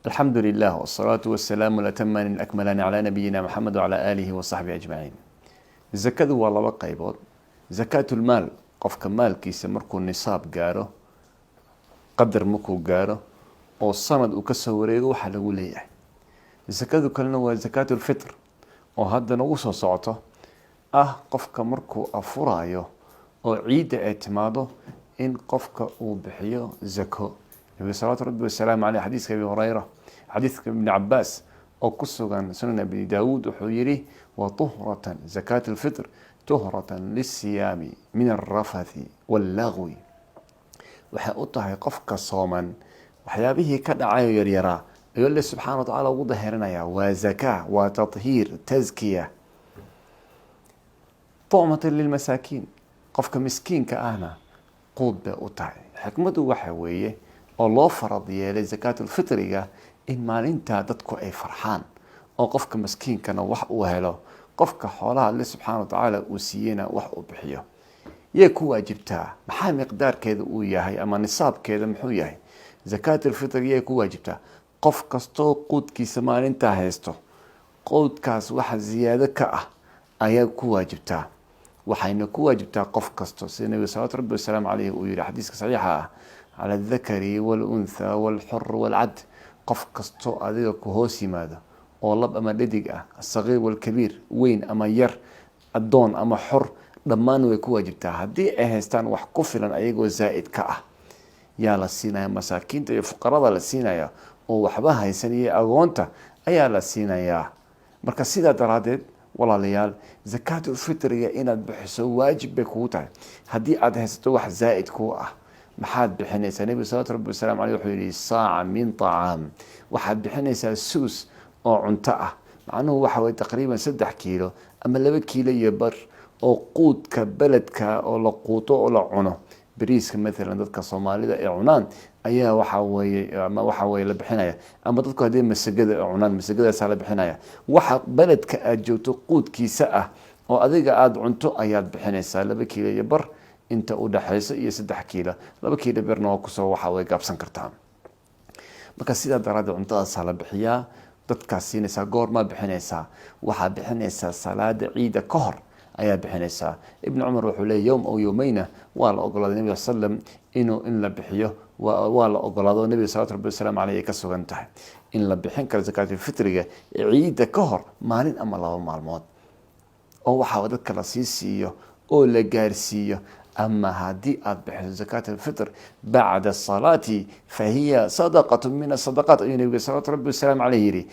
الحمد لله والصلاة والسلام الأتمان الأكملان على نبينا محمد وعلى آله وصحبه أجمعين. الزكاة والله قيبود زكاة المال قف كمال كيس مركو النصاب قاره قدر مكو قاره أو الصمد وكسوريه وحلو ليه. الزكاة كلنا وزكاة الفطر وهذا نوصل صعته قف كمركو أفرايو أو عيد اعتماده إن قفك وبحيو زكاة. النبي صلى الله عليه وسلم عليه حديث أبي هريرة حديث ابن عباس أو قصة عن سنن أبي داود وحويره وطهرة زكاة الفطر طهرة للصيام من الرفث واللغو وحقطها قفك صوما وحيابه كدعايو يريرا يقول لي سبحانه وتعالى وظهرنا وزكاة وتطهير تزكية طعمة للمساكين قفك مسكين كأهنا قود بأطعي حكمته وحويه oo loo farad yeelay zakaatul fitriga in maalinta dadku ay farxaan oo qofka miskiinkana wax uu helo qofka xoolaha Allah subhanahu wa ta'ala uu siiyana wax uu bixiyo yee ku waajibtaa maxaa miqdaarkeedu uu yahay ama nisaabkeedu muxuu yahay zakaatul fitri yee ku waajibtaa qof kasto quudkiisa maalinta haysto quudkaas waxa ziyaado ka ah ayaa ku waajibtaa waxayna ku waajibtaa qof kasto sida nabi sallallahu alayhi wasallam alayhi uu yiri xadiiska saxiixa على الذكر والأنثى والحر والعبد قف كستو أذيك كهوسي ماذا والله أما لديك الصغير والكبير وين أما ير الدون أما حر ضمان ويكون جبتها هدي إهستان وحكفلا أيجو زائد كأه يا لسينا يا مساكين يا فقراء لسينا يا وحبها يسني أغونتا أيا لسينا يا مركز سيدا درادد والله ليال زكاة الفطر يا إن بحسو واجب بكوتا هدي أدهستو واحد زائد كوه maxaad bixinaysaa nabi sallallahu alayhi wasallam wuxuu yiri saaca min ta'am waxaad bixinaysaa suus oo cunto ah macnuhu waxa way taqriiban 3 kiilo ama 2 kiilo iyo bar oo quudka baladka oo la quuto oo la cuno bariiska mesela dadka Soomaalida ee cunaan ayaa waxa way la bixinaya ama dadku hadii masagada cunaan masagada sala bixinaya waxa baladka aad joogto quudkiisa ah oo adiga aad cunto ayaad bixinaysaa 2 kiilo iyo bar inta u dhaxayso iyo 3 kiilo 2 kiilo birna waa ku soo waxa way gaabsan kartaa marka sida darada cuntada sala bixiya dadka siinaysa goorma bixinaysa waxa bixinaysa salaada ciida ka hor ayaa bixinaysa ibn umar wuxuu leeyahay yawm oo yawmayna waa la ogolaaday nabiga sallam inuu in la bixiyo waa la ogolaado nabiga sallallahu alayhi wasallam alayhi ka sugan tahay in la bixin karo zakaatul fitriga ciida ka hor maalin ama 2 maalmood oo waxa dadka la siiyo oo la gaarsiiyo أما هذه أذبح زكاة الفطر بعد الصلاة فهي صدقة من الصدقات أي النبي صلى الله عليه وسلم عليه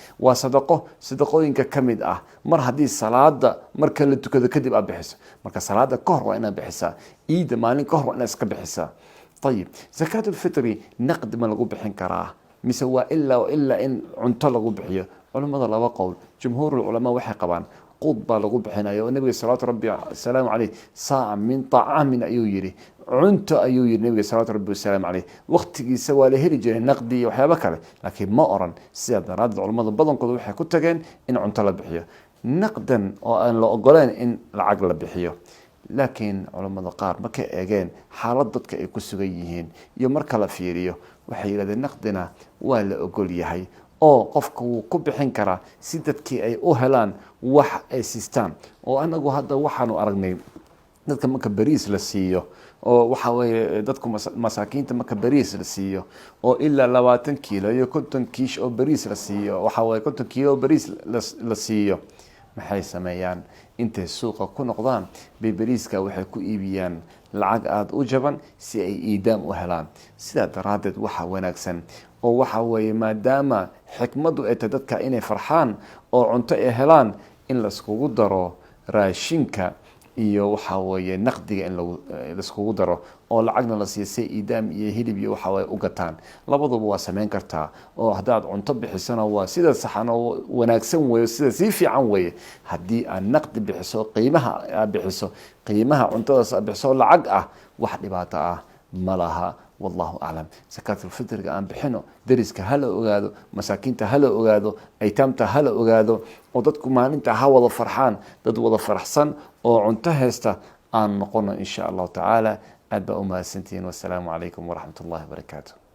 صدقه إنك كمد مر هذه الصلاة مر كلتو كذا كذب أبحث مر كصلاة كهر وأنا بحسها إيد مالين كهر وأنا أسك بحسها. طيب زكاة الفطر نقد ما لقوا بحين كراه مسوى إلا إن عنطلقوا بحيه علماء الله وقول جمهور العلماء وحي قبان قضى لغو بحنايا والنبي صلى الله عليه عليه صاع من طعام أيويري عنت أيويري النبي صلى الله عليه وقت سوى له رجال نقدي وحيا بكره لكن ما أرن سيادة راد العلماء بدن قضوا وحيا كنت جن إن عنت لبحيه نقدا وأن لا أقولين إن العقل بحيه لكن علماء قار ما كأجان حالضتك يكسجيهن يوم مركلا فيريو وحيل هذا نقدنا ولا أقول يهي oo qofku ku bixin kara si dadkii ay u helaan wax ay sistaan oo anagu hadda waxaanu aragnay dadka marka bariis la siiyo oo waxa way dadku masaakiinta marka bariis la siiyo oo ilaa 20 kiilo iyo 50 kiish oo bariis la siiyo waxa way 50 kiilo bariis la siiyo maxay sameeyaan intay suuqa ku noqdaan bariiska waxay ku iibiyaan lacag aad u jaban si ay iidaam u helaan sida daraadeed waxa wanaagsan oo waxa weeye maadaama xikmadu ay dadka inay farxaan oo cunto ay helaan in la iskugu daro raashinka iyo waxa weeye naqdiga in la iskugu daro oo lacagna la siiyay iidaam iyo hilib iyo waxa way u gataan labaduba waa sameyn kartaa oo hadaad cunto bixisana waa sida saxan oo wanaagsan weeyo sida si fiican weeye hadii aan naqdi bixiso qiimaha cuntada bixiso lacag ah wax dhibaato ah malaha والله أعلم. زكاة الفطر عن بحنه درسك هلا أجاده مساكين هلا أجاده أيتام هلا أجاده وضدكم ما أنت هوا فرحان ضد وضع فرحسن وعنتهسته أن نقولنا إن شاء الله تعالى أدبأ ما سنتين والسلام عليكم ورحمة الله وبركاته.